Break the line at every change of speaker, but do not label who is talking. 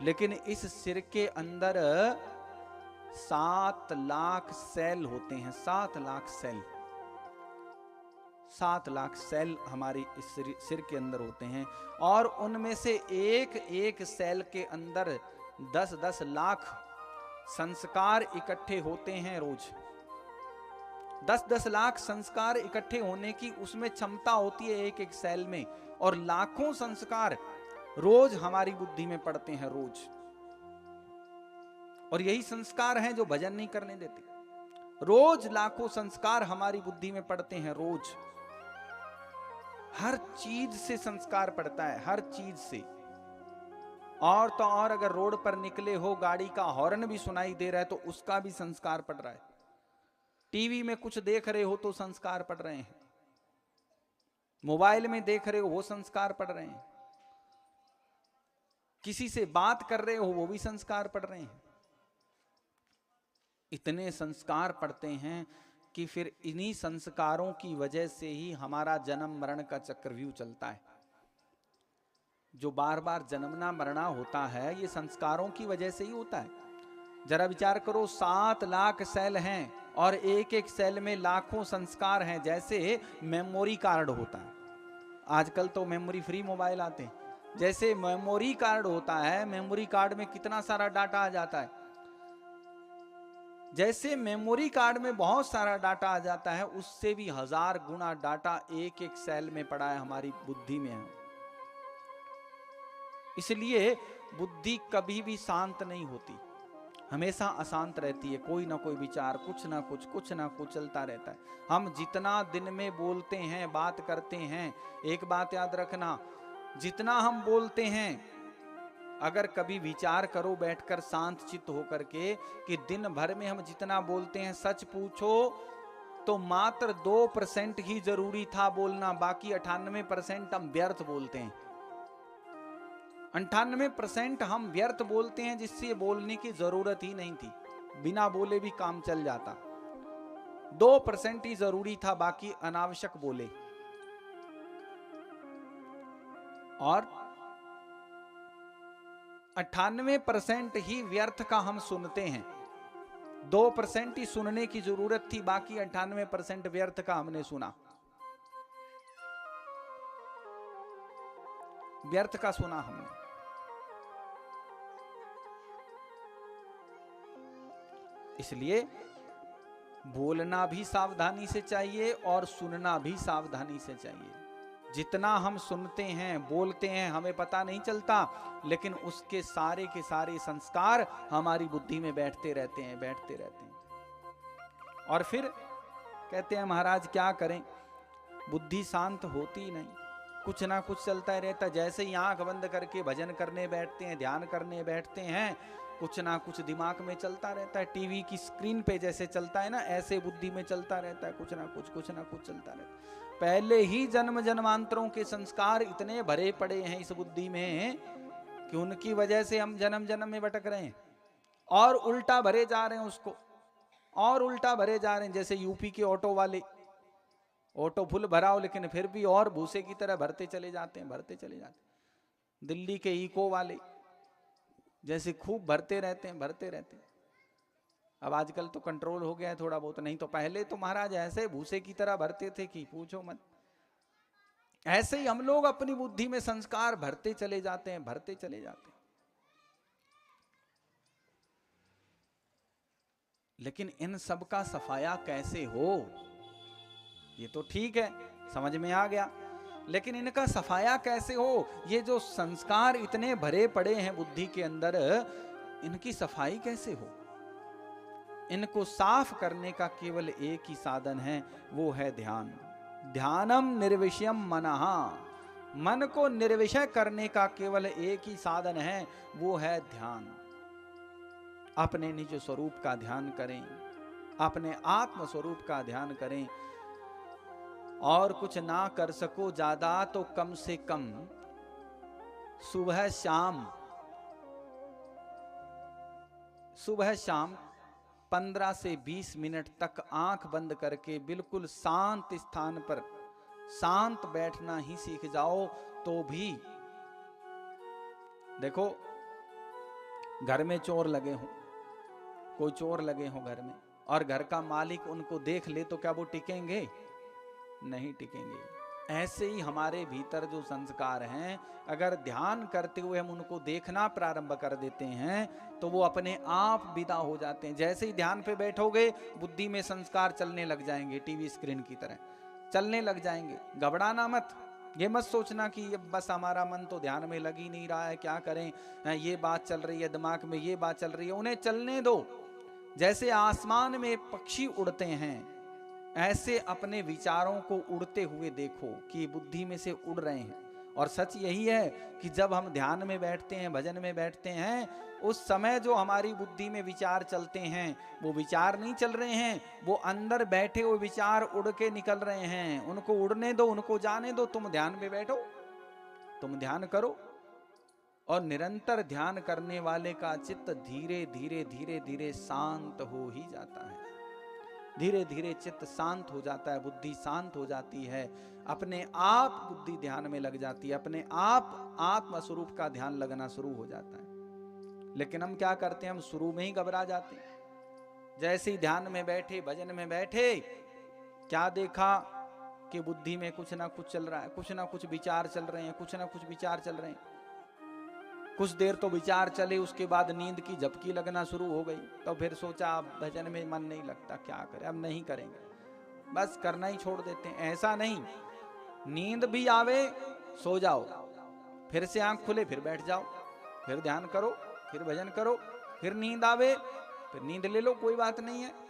लेकिन इस सिर के अंदर 7 लाख सेल होते हैं। 7 लाख सेल, 7 लाख सेल हमारी इस सिर के अंदर होते हैं। और उनमें से एक एक सेल के अंदर 10-10 लाख संस्कार इकट्ठे होते हैं रोज। 10-10 लाख संस्कार इकट्ठे होने की उसमें क्षमता होती है एक एक सेल में। और लाखों संस्कार रोज हमारी बुद्धि में पड़ते हैं, रोज। और यही संस्कार हैं जो भजन नहीं करने देते। रोज लाखों संस्कार हमारी बुद्धि में पड़ते हैं, रोज। हर चीज से संस्कार पड़ता है, हर चीज से। और तो और अगर रोड पर निकले हो, गाड़ी का हॉर्न भी सुनाई दे रहा है तो उसका भी संस्कार पड़ रहा है। टीवी में कुछ देख रहे हो तो संस्कार पड़ रहे हैं, मोबाइल में देख रहे हो वो संस्कार पड़ रहे हैं, किसी से बात कर रहे हो वो भी संस्कार पड़ रहे हैं। इतने संस्कार पड़ते हैं कि फिर इन्हीं संस्कारों की वजह से ही हमारा जन्म मरण का चक्रव्यूह चलता है। जो बार बार जन्मना मरना होता है ये संस्कारों की वजह से ही होता है। जरा विचार करो, 7 लाख सेल हैं और एक एक सेल में लाखों संस्कार हैं। जैसे मेमोरी कार्ड होता है, आजकल तो मेमोरी फ्री मोबाइल आते हैं। जैसे मेमोरी कार्ड होता है, मेमोरी कार्ड में कितना सारा डाटा आ जाता है। जैसे मेमोरी कार्ड में बहुत सारा डाटा आ जाता है, उससे भी 1000 गुना डाटा एक एक सेल में पड़ा है, हमारी बुद्धि में है। इसलिए बुद्धि कभी भी शांत नहीं होती, हमेशा अशांत रहती है। कोई ना कोई विचार, कुछ ना कुछ चलता रहता है। हम जितना दिन में बोलते हैं, बात करते हैं, एक बात याद रखना, जितना हम बोलते हैं, अगर कभी विचार करो बैठकर शांत चित्त होकर के कि दिन भर में हम जितना बोलते हैं, सच पूछो तो मात्र 2% ही जरूरी था बोलना, बाकी 98% हम व्यर्थ बोलते हैं। 98% हम व्यर्थ बोलते हैं, जिससे बोलने की जरूरत ही नहीं थी, बिना बोले भी काम चल जाता। 2% ही जरूरी था, बाकी अनावश्यक बोले। और 98% ही व्यर्थ का हम सुनते हैं। 2% ही सुनने की जरूरत थी, बाकी 98% व्यर्थ का हमने सुना, व्यर्थ का सुना हमने। इसलिए बोलना भी सावधानी से चाहिए और सुनना भी सावधानी से चाहिए। जितना हम सुनते हैं, बोलते हैं, हमें पता नहीं चलता, लेकिन उसके सारे के सारे संस्कार हमारी बुद्धि में बैठते रहते हैं, बैठते रहते हैं। और फिर कहते हैं महाराज क्या करें, बुद्धि शांत होती नहीं, कुछ ना कुछ चलता रहता। जैसे ही आंख बंद करके भजन करने बैठते हैं, ध्यान करने बैठते हैं, कुछ ना कुछ दिमाग में चलता रहता है। टीवी की स्क्रीन पे जैसे चलता है ना, ऐसे बुद्धि में चलता रहता है, कुछ ना कुछ चलता रहता है। पहले ही जन्म जन्मांतरों के संस्कार इतने भरे पड़े हैं इस बुद्धि में कि उनकी वजह से हम जन्म जन्म में भटक रहे हैं, और उल्टा भरे जा रहे हैं उसको, और उल्टा भरे जा रहे हैं। जैसे यूपी के ऑटो वाले, ऑटो फुल भरा हो लेकिन फिर भी और भूसे की तरह भरते चले जाते हैं, भरते चले जाते हैं। दिल्ली के इको वाले जैसे खूब भरते रहते हैं, भरते रहते हैं। अब आजकल तो कंट्रोल हो गया है थोड़ा बहुत, नहीं तो पहले तो महाराज ऐसे भूसे की तरह भरते थे कि पूछो मत। ऐसे ही हम लोग अपनी बुद्धि में संस्कार भरते चले जाते हैं, भरते चले जाते हैं। लेकिन इन सब का सफाया कैसे हो, ये तो ठीक है, समझ में आ गया, लेकिन इनका सफाया कैसे हो? ये जो संस्कार इतने भरे पड़े हैं बुद्धि के अंदर, इनकी सफाई कैसे हो? इनको साफ करने का केवल एक ही साधन है, वो है ध्यान। ध्यानम निर्विषयम मनः, मन को निर्विषय करने का केवल एक ही साधन है, वो है ध्यान। अपने निज स्वरूप का ध्यान करें, अपने आत्म स्वरूप का ध्यान करें, और कुछ ना कर सको ज्यादा तो कम से कम सुबह शाम 15 से 20 मिनट तक आंख बंद करके बिल्कुल शांत स्थान पर शांत बैठना ही सीख जाओ। तो भी देखो, घर में चोर लगे हों, कोई चोर लगे हों घर में, और घर का मालिक उनको देख ले तो क्या वो टिकेंगे? नहीं टिकेंगे। ऐसे ही हमारे भीतर जो संस्कार हैं, अगर ध्यान करते हुए हम उनको देखना प्रारंभ कर देते हैं तो वो अपने आप विदा हो जाते हैं। जैसे ही ध्यान पे बैठोगे बुद्धि में संस्कार चलने लग जाएंगे, टीवी स्क्रीन की तरह चलने लग जाएंगे। घबराना मत, ये मत सोचना कि ये बस हमारा मन तो ध्यान में लग ही नहीं रहा है, क्या करें, ये बात चल रही है दिमाग में, ये बात चल रही है, उन्हें चलने दो। जैसे आसमान में पक्षी उड़ते हैं, ऐसे अपने विचारों को उड़ते हुए देखो कि बुद्धि में से उड़ रहे हैं। और सच यही है कि जब हम ध्यान में बैठते हैं, भजन में बैठते हैं, उस समय जो हमारी बुद्धि में विचार चलते हैं वो विचार नहीं चल रहे हैं, वो अंदर बैठे हुए विचार उड़ के निकल रहे हैं। उनको उड़ने दो, उनको जाने दो, तुम ध्यान में बैठो, तुम ध्यान करो। और निरंतर ध्यान करने वाले का चित्त धीरे धीरे धीरे धीरे शांत हो ही जाता है। धीरे धीरे चित्त शांत हो जाता है, बुद्धि शांत हो जाती है, अपने आप बुद्धि ध्यान में लग जाती है, अपने आप आत्म स्वरूप का ध्यान लगना शुरू हो जाता है। लेकिन हम क्या करते हैं, हम शुरू में ही घबरा जाते हैं। जैसे ही ध्यान में बैठे, भजन में बैठे, क्या देखा कि बुद्धि में कुछ ना कुछ चल रहा है, कुछ ना कुछ विचार चल रहे हैं, कुछ ना कुछ विचार चल रहे हैं। कुछ देर तो विचार चले, उसके बाद नींद की झपकी लगना शुरू हो गई, तो फिर सोचा अब भजन में मन नहीं लगता, क्या करें, अब नहीं करेंगे, बस करना ही छोड़ देते हैं। ऐसा नहीं, नींद भी आवे सो जाओ, फिर से आंख खुले फिर बैठ जाओ, फिर ध्यान करो, फिर भजन करो, फिर नींद आवे फिर नींद ले लो, कोई बात नहीं है।